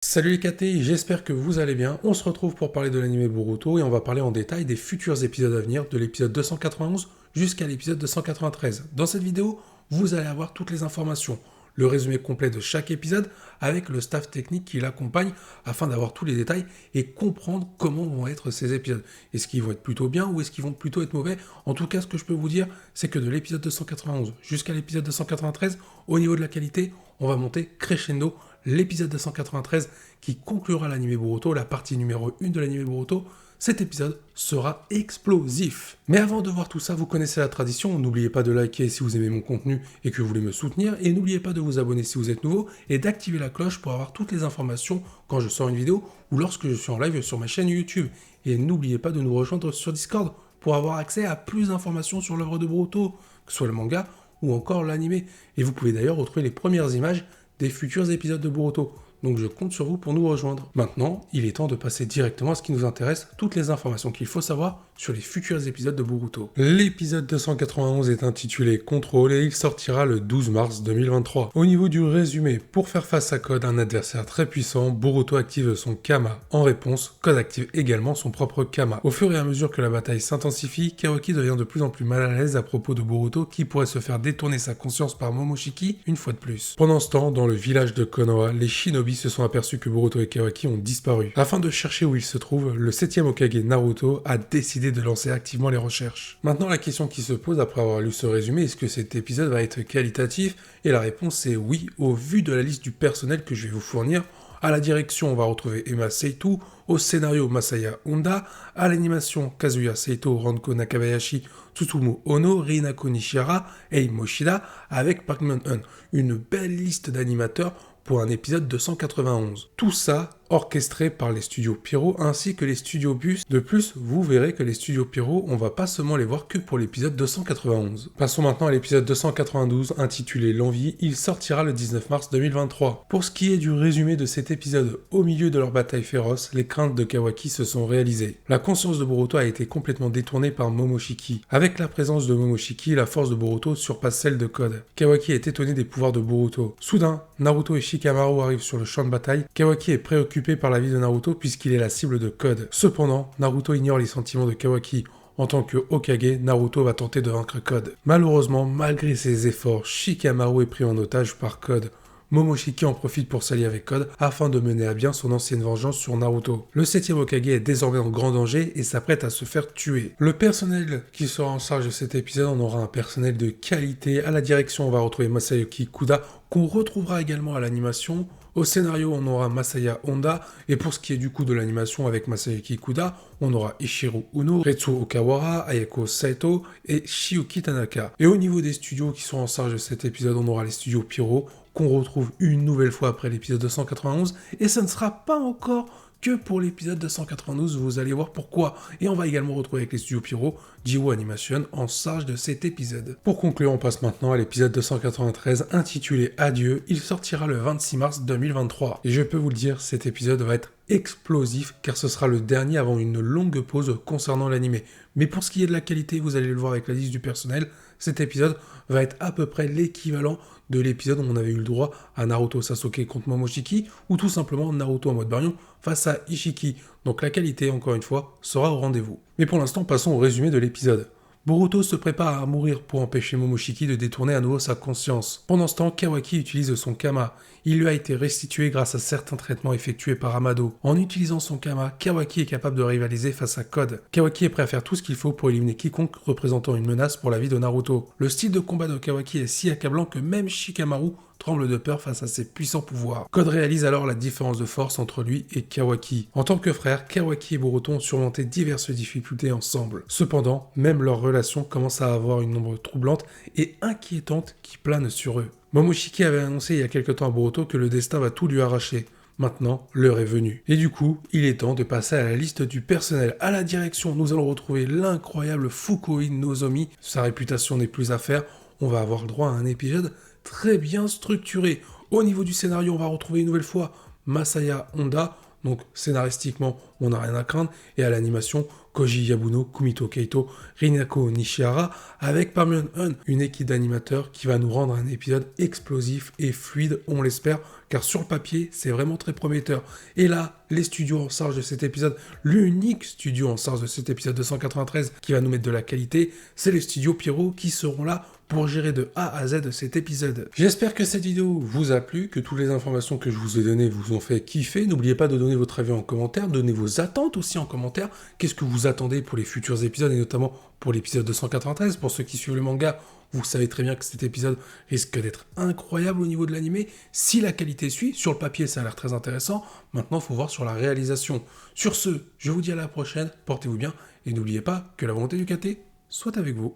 Salut les KT, j'espère que vous allez bien. On se retrouve pour parler de l'anime Boruto et on va parler en détail des futurs épisodes à venir, de l'épisode 291 jusqu'à l'épisode 293. Dans cette vidéo, vous allez avoir toutes les informations, le résumé complet de chaque épisode avec le staff technique qui l'accompagne afin d'avoir tous les détails et comprendre comment vont être ces épisodes. Est-ce qu'ils vont être plutôt bien ou est-ce qu'ils vont plutôt être mauvais? En tout cas, ce que je peux vous dire, c'est que de l'épisode 291 jusqu'à l'épisode 293, au niveau de la qualité, on va monter crescendo. L'épisode 293 qui conclura l'anime Boruto, la partie numéro 1 de l'anime Boruto, cet épisode sera explosif. Mais avant de voir tout ça, vous connaissez la tradition, n'oubliez pas de liker si vous aimez mon contenu et que vous voulez me soutenir, et n'oubliez pas de vous abonner si vous êtes nouveau, et d'activer la cloche pour avoir toutes les informations quand je sors une vidéo, ou lorsque je suis en live sur ma chaîne YouTube. Et n'oubliez pas de nous rejoindre sur Discord pour avoir accès à plus d'informations sur l'œuvre de Boruto, que ce soit le manga ou encore l'anime. Et vous pouvez d'ailleurs retrouver les premières images des futurs épisodes de Boruto. Donc je compte sur vous pour nous rejoindre. Maintenant, il est temps de passer directement à ce qui nous intéresse, toutes les informations qu'il faut savoir sur les futurs épisodes de Boruto. L'épisode 291 est intitulé Contrôle et il sortira le 12 mars 2023. Au niveau du résumé, pour faire face à Code, un adversaire très puissant, Boruto active son Kama. En réponse, Code active également son propre Kama. Au fur et à mesure que la bataille s'intensifie, Kawaki devient de plus en plus mal à l'aise à propos de Boruto qui pourrait se faire détourner sa conscience par Momoshiki une fois de plus. Pendant ce temps, dans le village de Konoha, les shinobi se sont aperçus que Boruto et Kawaki ont disparu. Afin de chercher où ils se trouvent, le 7ème Hokage Naruto a décidé de lancer activement les recherches. Maintenant, la question qui se pose après avoir lu ce résumé, est-ce que cet épisode va être qualitatif? Et la réponse est oui, au vu de la liste du personnel que je vais vous fournir. À la direction, on va retrouver Emma Seitou, au scénario Masaya Honda, à l'animation Kazuya Seito, Ranko Nakabayashi, Tsutomu Ono, Rinako Nishihara, Ei Moshida, avec Park Min-eun. Une belle liste d'animateurs pour un épisode 291. Tout ça orchestré par les studios Pierrot ainsi que les studios Bus. De plus, vous verrez que les studios Pierrot, on va pas seulement les voir que pour l'épisode 291. Passons maintenant à l'épisode 292 intitulé L'Envie, il sortira le 19 mars 2023. Pour ce qui est du résumé de cet épisode, au milieu de leur bataille féroce, les craintes de Kawaki se sont réalisées. La conscience de Boruto a été complètement détournée par Momoshiki. Avec la présence de Momoshiki, la force de Boruto surpasse celle de Code. Kawaki est étonné des pouvoirs de Boruto. Soudain, Naruto et Shikamaru arrivent sur le champ de bataille. Kawaki est préoccupé par la vie de Naruto puisqu'il est la cible de Code. Cependant, Naruto ignore les sentiments de Kawaki. En tant que Hokage, Naruto va tenter de vaincre Code. Malheureusement, malgré ses efforts, Shikamaru est pris en otage par Code. Momoshiki en profite pour s'allier avec Code afin de mener à bien son ancienne vengeance sur Naruto. Le 7ème Hokage est désormais en grand danger et s'apprête à se faire tuer. Le personnel qui sera en charge de cet épisode en aura un personnel de qualité. À la direction, on va retrouver Masayuki Kuda, qu'on retrouvera également à l'animation. Au scénario, on aura Masaya Honda, et pour ce qui est du coup de l'animation avec Masayuki Kuda, on aura Ishiro Uno, Retsu Okawara, Ayako Saito et Shiyuki Tanaka. Et au niveau des studios qui sont en charge de cet épisode, on aura les studios Pierrot, qu'on retrouve une nouvelle fois après l'épisode 291, et ça ne sera pas encore que pour l'épisode 292, vous allez voir pourquoi. Et on va également retrouver avec les studios Pierrot, Jiwo Animation en charge de cet épisode. Pour conclure, on passe maintenant à l'épisode 293 intitulé Adieu. Il sortira le 26 mars 2023. Et je peux vous le dire, cet épisode va être explosif car ce sera le dernier avant une longue pause concernant l'anime. Mais pour ce qui est de la qualité, vous allez le voir avec la liste du personnel, cet épisode va être à peu près l'équivalent de l'épisode où on avait eu le droit à Naruto Sasuke contre Momoshiki ou tout simplement Naruto en mode Baryon face à Ishiki. Donc la qualité, encore une fois, sera au rendez-vous. Mais pour l'instant, passons au résumé de l'épisode. Boruto se prépare à mourir pour empêcher Momoshiki de détourner à nouveau sa conscience. Pendant ce temps, Kawaki utilise son Kama. Il lui a été restitué grâce à certains traitements effectués par Amado. En utilisant son Kama, Kawaki est capable de rivaliser face à Code. Kawaki est prêt à faire tout ce qu'il faut pour éliminer quiconque représentant une menace pour la vie de Naruto. Le style de combat de Kawaki est si accablant que même Shikamaru tremble de peur face à ses puissants pouvoirs. Code réalise alors la différence de force entre lui et Kawaki. En tant que frères, Kawaki et Boruto ont surmonté diverses difficultés ensemble. Cependant, même leur relation commence à avoir une ombre troublante et inquiétante qui plane sur eux. Momoshiki avait annoncé il y a quelque temps à Boruto que le destin va tout lui arracher. Maintenant, l'heure est venue. Et du coup, il est temps de passer à la liste du personnel. À la direction, nous allons retrouver l'incroyable Fukui Nozomi. Sa réputation n'est plus à faire. On va avoir le droit à un épisode très bien structuré. Au niveau du scénario, on va retrouver une nouvelle fois Masaya Honda. Donc scénaristiquement, on n'a rien à craindre. Et à l'animation, Koji Yabuno, Kumito Keito, Rinako Nishihara, avec Park Myung-hun, une équipe d'animateurs qui va nous rendre un épisode explosif et fluide, on l'espère, car sur le papier, c'est vraiment très prometteur. Et là, les studios en charge de cet épisode, l'unique studio en charge de cet épisode 293 qui va nous mettre de la qualité, c'est les studios Pierrot qui seront là pour gérer de A à Z cet épisode. J'espère que cette vidéo vous a plu, que toutes les informations que je vous ai données vous ont fait kiffer. N'oubliez pas de donner votre avis en commentaire, donnez vos attentes aussi en commentaire. Qu'est-ce que vous attendez pour les futurs épisodes et notamment pour l'épisode 293. Pour ceux qui suivent le manga, vous savez très bien que cet épisode risque d'être incroyable au niveau de l'animé. Si la qualité suit, sur le papier ça a l'air très intéressant. Maintenant il faut voir sur la réalisation. Sur ce, je vous dis à la prochaine, portez-vous bien et n'oubliez pas que la volonté du KT soit avec vous.